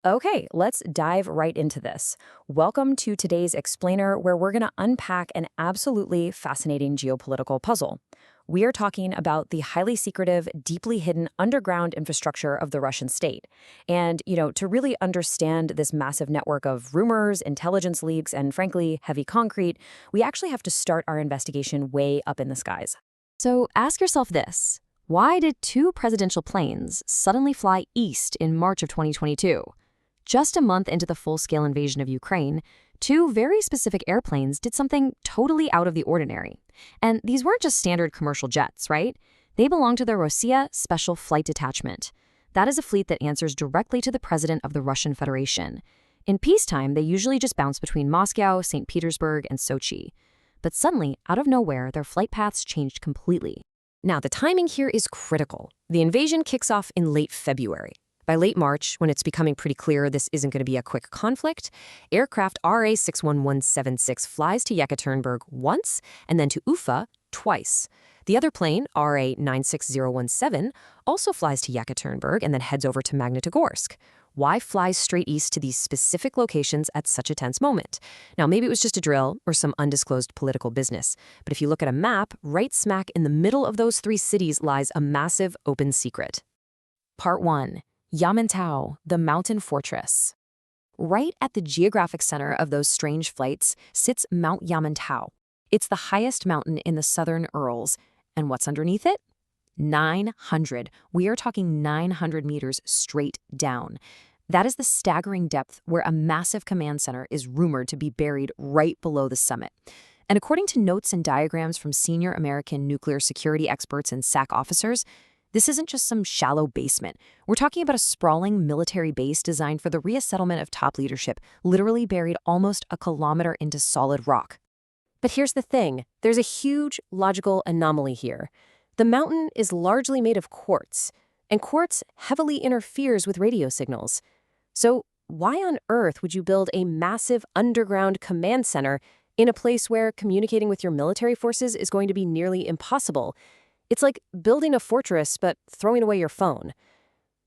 Okay, let's dive right into this. Welcome to today's Explainer, where we're going to unpack an absolutely fascinating geopolitical puzzle. We are talking about the highly secretive, deeply hidden underground infrastructure of the Russian state. And, to really understand this massive network of rumors, intelligence leaks, and frankly, heavy concrete, we actually have to start our investigation way up in the skies. So ask yourself this. Why did two presidential planes suddenly fly east in March of 2022? Just a month into the full-scale invasion of Ukraine, two very specific airplanes did something totally out of the ordinary. And these weren't just standard commercial jets, right? They belong to the Rossiya Special Flight Detachment. That is a fleet that answers directly to the president of the Russian Federation. In peacetime, they usually just bounce between Moscow, St. Petersburg, and Sochi. But suddenly, out of nowhere, their flight paths changed completely. Now, the timing here is critical. The invasion kicks off in late February. By late March, when it's becoming pretty clear this isn't going to be a quick conflict, aircraft RA61176 flies to Yekaterinburg once and then to Ufa twice. The other plane, RA96017, also flies to Yekaterinburg and then heads over to Magnitogorsk. Why fly straight east to these specific locations at such a tense moment? Now, maybe it was just a drill or some undisclosed political business. But if you look at a map, right smack in the middle of those three cities lies a massive open secret. Part 1. Yamantau, the mountain fortress. Right at the geographic center of those strange flights sits Mount Yamantau. It's the highest mountain in the southern Urals. And what's underneath it? 900. We are talking 900 meters straight down. That is the staggering depth where a massive command center is rumored to be buried right below the summit. And according to notes and diagrams from senior American nuclear security experts and SAC officers, this isn't just some shallow basement. We're talking about a sprawling military base designed for the resettlement of top leadership, literally buried almost a kilometer into solid rock. But here's the thing. There's a huge logical anomaly here. The mountain is largely made of quartz, and quartz heavily interferes with radio signals. So why on earth would you build a massive underground command center in a place where communicating with your military forces is going to be nearly impossible? It's like building a fortress, but throwing away your phone.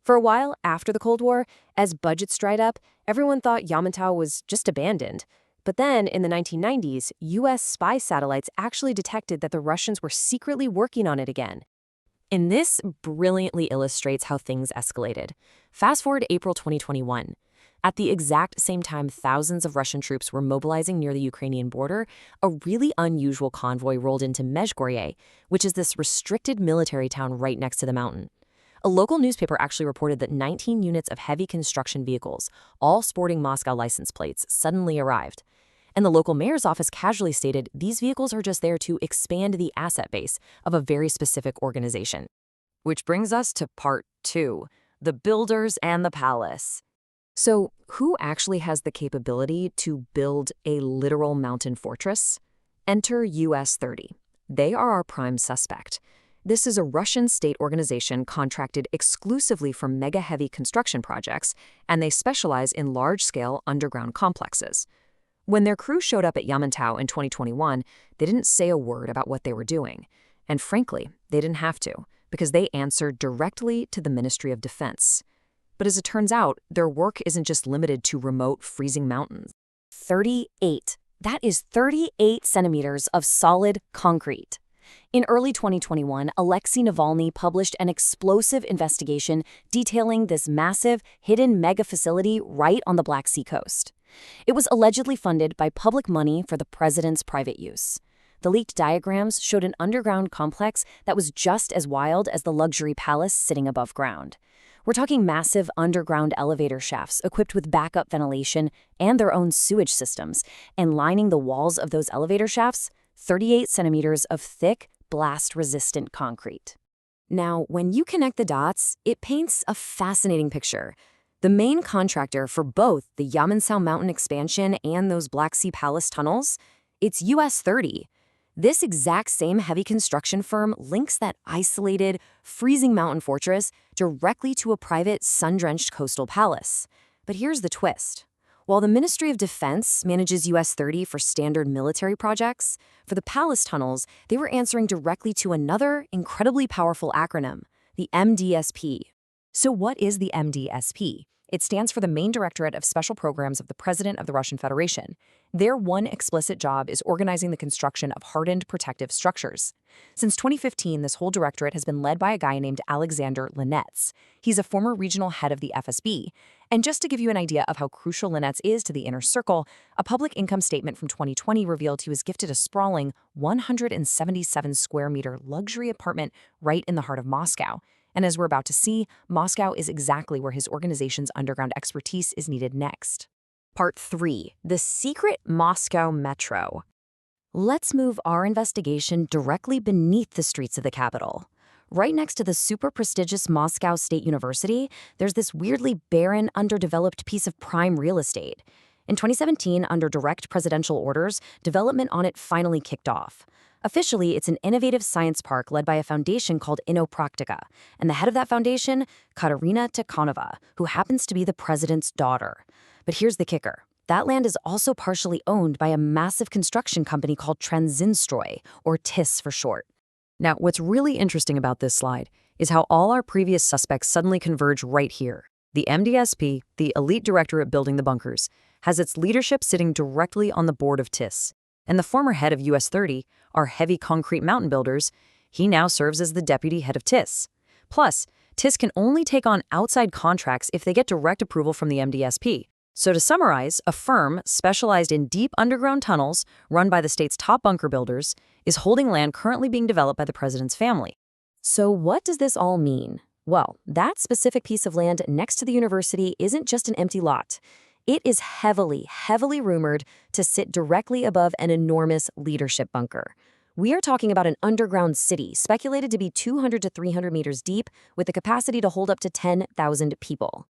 For a while after the Cold War, as budgets dried up, everyone thought Yamantau was just abandoned. But then, in the 1990s, U.S. spy satellites actually detected that the Russians were secretly working on it again. And this brilliantly illustrates how things escalated. Fast forward to April 2021. At the exact same time thousands of Russian troops were mobilizing near the Ukrainian border, a really unusual convoy rolled into Mezhgorye, which is this restricted military town right next to the mountain. A local newspaper actually reported that 19 units of heavy construction vehicles, all sporting Moscow license plates, suddenly arrived. And the local mayor's office casually stated these vehicles are just there to expand the asset base of a very specific organization. Which brings us to part 2, the builders and the palace. So, who actually has the capability to build a literal mountain fortress? Enter US-30. They are our prime suspect. This is a Russian state organization contracted exclusively for mega-heavy construction projects, and they specialize in large-scale underground complexes. When their crew showed up at Yamantau in 2021, they didn't say a word about what they were doing. And frankly, they didn't have to, because they answered directly to the Ministry of Defense. But as it turns out, their work isn't just limited to remote, freezing mountains. 38. That is 38 centimeters of solid concrete. In early 2021, Alexei Navalny published an explosive investigation detailing this massive, hidden mega facility right on the Black Sea coast. It was allegedly funded by public money for the president's private use. The leaked diagrams showed an underground complex that was just as wild as the luxury palace sitting above ground. We're talking massive underground elevator shafts equipped with backup ventilation and their own sewage systems, and lining the walls of those elevator shafts, 38 centimeters of thick, blast-resistant concrete. Now, when you connect the dots, it paints a fascinating picture. The main contractor for both the Yamantau mountain expansion and those Black Sea Palace tunnels, it's US-30. This exact same heavy construction firm links that isolated, freezing mountain fortress directly to a private, sun-drenched coastal palace. But here's the twist. While the Ministry of Defense manages US-30 for standard military projects, for the palace tunnels, they were answering directly to another incredibly powerful acronym, the MDSP. So what is the MDSP? It stands for the Main Directorate of Special Programs of the President of the Russian Federation. Their one explicit job is organizing the construction of hardened protective structures. Since 2015, this whole directorate has been led by a guy named Alexander Linets. He's a former regional head of the FSB. And just to give you an idea of how crucial Linets is to the inner circle, a public income statement from 2020 revealed he was gifted a sprawling 177 square meter luxury apartment right in the heart of Moscow. And as we're about to see, Moscow is exactly where his organization's underground expertise is needed next. Part 3. The Secret Moscow Metro. Let's move our investigation directly beneath the streets of the capital. Right next to the super prestigious Moscow State University, there's this weirdly barren, underdeveloped piece of prime real estate. In 2017, under direct presidential orders, development on it finally kicked off. Officially, it's an innovative science park led by a foundation called Innopractica, and the head of that foundation, Katerina Tikhonova, who happens to be the president's daughter. But here's the kicker. That land is also partially owned by a massive construction company called Transinstroy, or TIS for short. Now, what's really interesting about this slide is how all our previous suspects suddenly converge right here. The MDSP, the elite directorate building the bunkers, has its leadership sitting directly on the board of TIS. And the former head of US 30, our heavy concrete mountain builders, he now serves as the deputy head of TIS. Plus, TIS can only take on outside contracts if they get direct approval from the MDSP. So to summarize, a firm specialized in deep underground tunnels run by the state's top bunker builders is holding land currently being developed by the president's family. So what does this all mean? Well, that specific piece of land next to the university isn't just an empty lot. It is heavily rumored to sit directly above an enormous leadership bunker. We are talking about an underground city speculated to be 200 to 300 meters deep with the capacity to hold up to 10,000 people.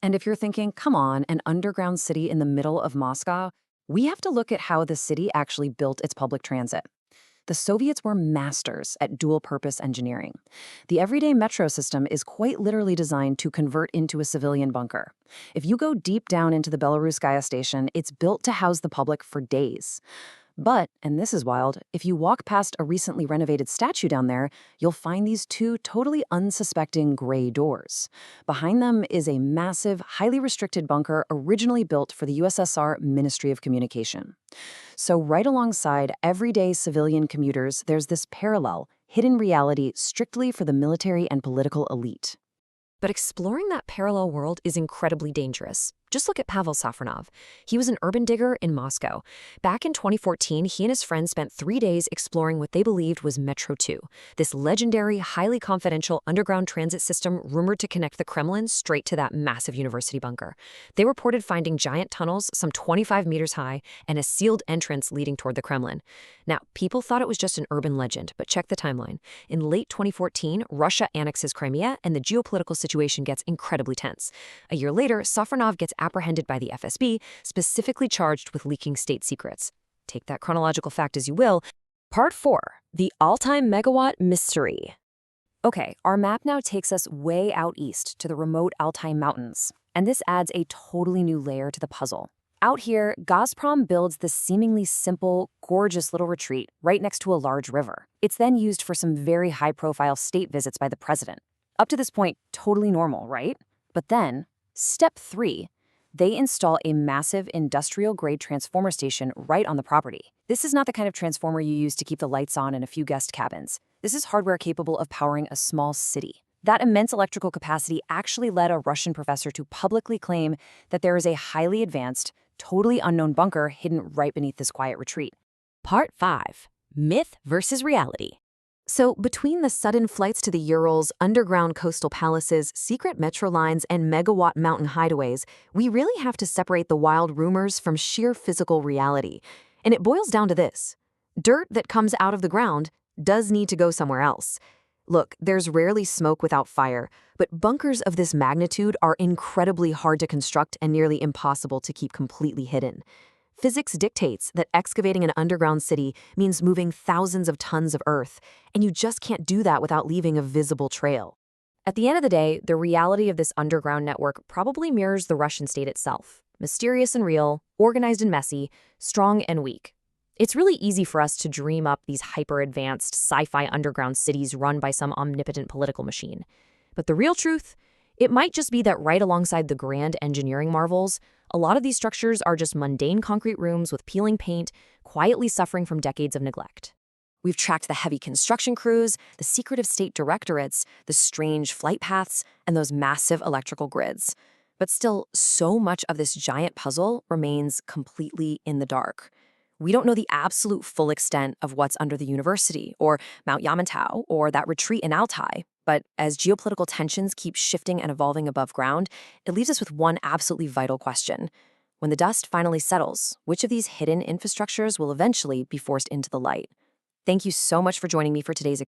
And if you're thinking, come on, an underground city in the middle of Moscow, we have to look at how the city actually built its public transit. The Soviets were masters at dual-purpose engineering. The everyday metro system is quite literally designed to convert into a civilian bunker. If you go deep down into the Belaruskaya station, it's built to house the public for days. But, and this is wild, if you walk past a recently renovated statue down there, you'll find these two totally unsuspecting gray doors. Behind them is a massive, highly restricted bunker originally built for the USSR Ministry of Communication. So right alongside everyday civilian commuters, there's this parallel, hidden reality strictly for the military and political elite. But exploring that parallel world is incredibly dangerous. Just look at Pavel Safronov. He was an urban digger in Moscow. Back in 2014, he and his friends spent 3 days exploring what they believed was Metro 2, this legendary, highly confidential underground transit system rumored to connect the Kremlin straight to that massive university bunker. They reported finding giant tunnels some 25 meters high and a sealed entrance leading toward the Kremlin. Now, people thought it was just an urban legend, but check the timeline. In late 2014, Russia annexes Crimea and the geopolitical situation gets incredibly tense. A year later, Safronov gets apprehended by the FSB, specifically charged with leaking state secrets. Take that chronological fact as you will. Part 4. The Altai Megawatt Mystery. Okay, our map now takes us way out east to the remote Altai Mountains, and this adds a totally new layer to the puzzle. Out here, Gazprom builds this seemingly simple, gorgeous little retreat right next to a large river. It's then used for some very high-profile state visits by the president. Up to this point, totally normal, right? But then, step 3, they install a massive industrial-grade transformer station right on the property. This is not the kind of transformer you use to keep the lights on in a few guest cabins. This is hardware capable of powering a small city. That immense electrical capacity actually led a Russian professor to publicly claim that there is a highly advanced, totally unknown bunker hidden right beneath this quiet retreat. Part 5. Myth versus reality. So, between the sudden flights to the Urals, underground coastal palaces, secret metro lines, and megawatt mountain hideaways, we really have to separate the wild rumors from sheer physical reality. And it boils down to this. Dirt that comes out of the ground does need to go somewhere else. Look, there's rarely smoke without fire, but bunkers of this magnitude are incredibly hard to construct and nearly impossible to keep completely hidden. Physics dictates that excavating an underground city means moving thousands of tons of earth, and you just can't do that without leaving a visible trail. At the end of the day, the reality of this underground network probably mirrors the Russian state itself. Mysterious and real, organized and messy, strong and weak. It's really easy for us to dream up these hyper-advanced sci-fi underground cities run by some omnipotent political machine. But the real truth It might just be that right alongside the grand engineering marvels, a lot of these structures are just mundane concrete rooms with peeling paint, quietly suffering from decades of neglect. We've tracked the heavy construction crews, the secretive state directorates, the strange flight paths, and those massive electrical grids. But still, so much of this giant puzzle remains completely in the dark. We don't know the absolute full extent of what's under the university, or Mount Yamantau, or that retreat in Altai. But as geopolitical tensions keep shifting and evolving above ground, it leaves us with one absolutely vital question. When the dust finally settles, which of these hidden infrastructures will eventually be forced into the light? Thank you so much for joining me for today's